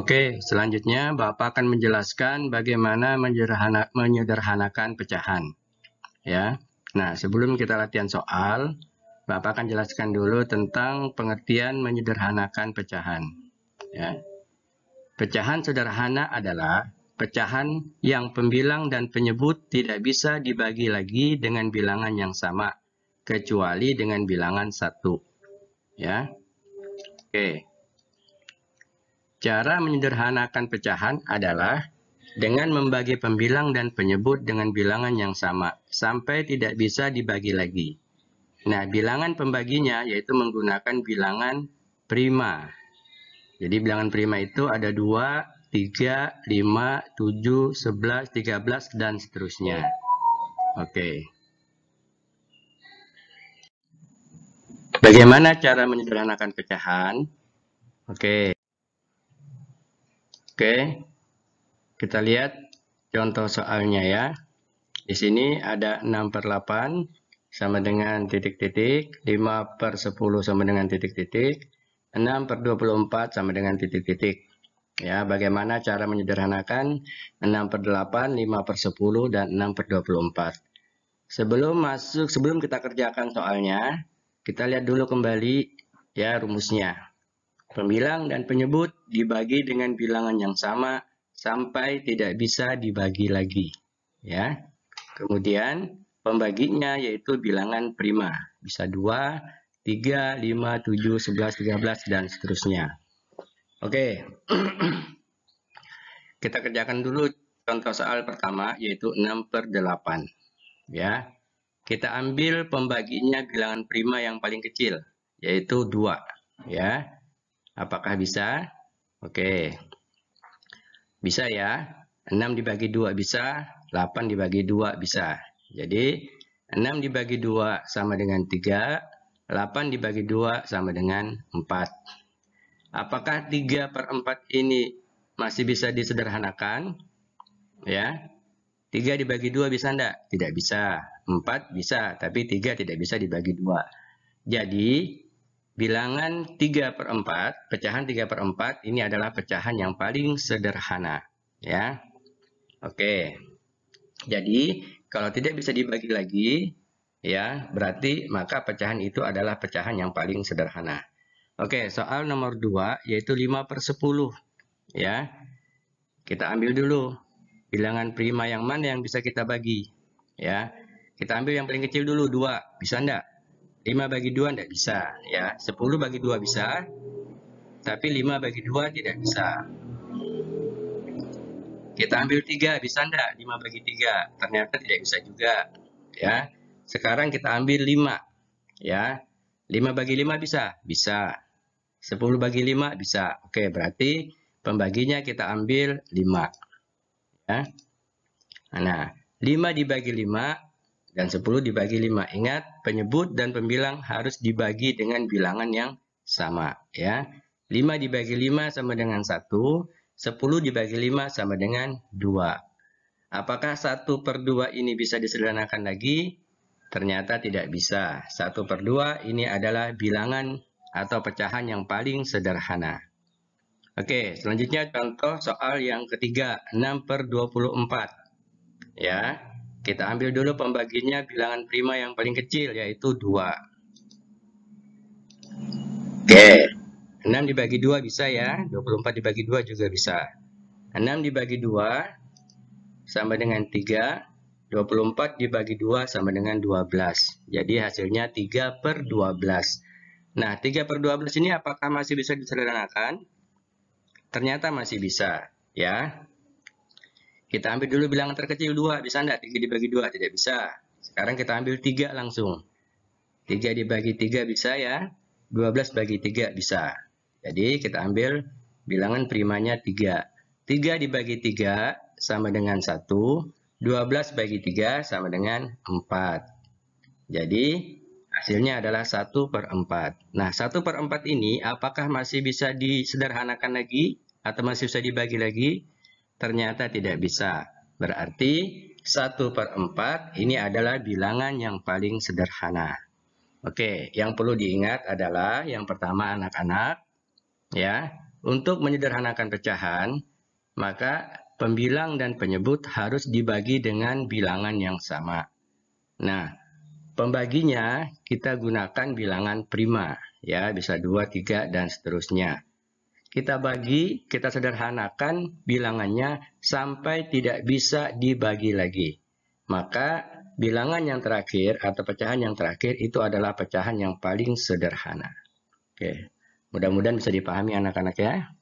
Oke, selanjutnya Bapak akan menjelaskan bagaimana menyederhanakan pecahan. Ya. Nah, sebelum kita latihan soal, Bapak akan jelaskan dulu tentang pengertian menyederhanakan pecahan. Ya. Pecahan sederhana adalah pecahan yang pembilang dan penyebut tidak bisa dibagi lagi dengan bilangan yang sama, kecuali dengan bilangan 1. Ya. Oke. Cara menyederhanakan pecahan adalah dengan membagi pembilang dan penyebut dengan bilangan yang sama, sampai tidak bisa dibagi lagi. Nah, bilangan pembaginya yaitu menggunakan bilangan prima. Jadi bilangan prima itu ada 2, 3, 5, 7, 11, 13, dan seterusnya. Oke. Bagaimana cara menyederhanakan pecahan? Oke. Kita lihat contoh soalnya ya. Di sini ada 6/8 sama dengan titik-titik, 5/10 sama dengan titik-titik, 6/24 sama dengan titik-titik. Ya, bagaimana cara menyederhanakan 6/8, 5/10, dan 6/24. Sebelum kita kerjakan soalnya, kita lihat dulu kembali ya rumusnya. Pembilang dan penyebut dibagi dengan bilangan yang sama sampai tidak bisa dibagi lagi. Ya. Kemudian pembaginya yaitu bilangan prima. Bisa 2, 3, 5, 7, 11, 13, dan seterusnya. Oke. Kita kerjakan dulu contoh soal pertama yaitu 6/8. Ya. Kita ambil pembaginya bilangan prima yang paling kecil yaitu 2. Ya. Apakah bisa? Oke. Bisa ya. 6 dibagi 2 bisa, 8 dibagi 2 bisa. Jadi 6 dibagi 2 sama dengan 3, 8 dibagi 2 sama dengan 4. Apakah 3/4 ini masih bisa disederhanakan? Ya. 3 dibagi 2 bisa enggak? Tidak bisa. 4 bisa, tapi 3 tidak bisa dibagi 2. Jadi bilangan 3/4, pecahan 3/4 ini adalah pecahan yang paling sederhana. Ya. Oke. Jadi, kalau tidak bisa dibagi lagi, ya, berarti maka pecahan itu adalah pecahan yang paling sederhana. Oke, soal nomor 2 yaitu 5/10. Ya. Kita ambil dulu bilangan prima yang mana yang bisa kita bagi. Ya. Kita ambil yang paling kecil dulu 2. Bisa enggak? 5 bagi 2 tidak bisa. Ya. 10 bagi 2 bisa. Tapi 5 bagi 2 tidak bisa. Kita ambil 3. Bisa enggak? 5 bagi 3. Ternyata tidak bisa juga. Ya. Sekarang kita ambil 5. Ya. 5 bagi 5 bisa? Bisa. 10 bagi 5 bisa. Oke, berarti pembaginya kita ambil 5. Ya. Nah, 5 dibagi 5 dan 10 dibagi 5. Ingat, penyebut dan pembilang harus dibagi dengan bilangan yang sama. Ya. 5 dibagi 5 sama dengan 1. 10 dibagi 5 sama dengan 2. Apakah 1/2 ini bisa disederhanakan lagi? Ternyata tidak bisa. 1/2 ini adalah bilangan atau pecahan yang paling sederhana. Oke, selanjutnya contoh soal yang ketiga, 6/24. Ya. Kita ambil dulu pembaginya bilangan prima yang paling kecil, yaitu 2. Oke. 6 dibagi 2 bisa ya. 24 dibagi 2 juga bisa. 6 dibagi 2 sama dengan 3. 24 dibagi 2 sama dengan 12. Jadi hasilnya 3/12. Nah, 3/12 ini apakah masih bisa disederhanakan? Ternyata masih bisa. Ya. Kita ambil dulu bilangan terkecil 2. Bisa enggak 3 dibagi 2? Tidak bisa. Sekarang kita ambil 3 langsung. 3 dibagi 3 bisa ya. 12 bagi 3 bisa. Jadi kita ambil bilangan primanya 3. 3 dibagi 3 sama dengan 1. 12 bagi 3 sama dengan 4. Jadi hasilnya adalah 1/4. Nah, 1/4 ini apakah masih bisa disederhanakan lagi? Atau masih bisa dibagi lagi? Ternyata tidak bisa. Berarti 1/4 ini adalah bilangan yang paling sederhana. Oke, yang perlu diingat adalah yang pertama anak-anak, ya, Untuk menyederhanakan pecahan, maka pembilang dan penyebut harus dibagi dengan bilangan yang sama. Nah, pembaginya kita gunakan bilangan prima, ya, bisa 2, 3, dan seterusnya. Kita sederhanakan bilangannya sampai tidak bisa dibagi lagi. Maka bilangan yang terakhir atau pecahan yang terakhir itu adalah pecahan yang paling sederhana. Oke, mudah-mudahan bisa dipahami anak-anak ya.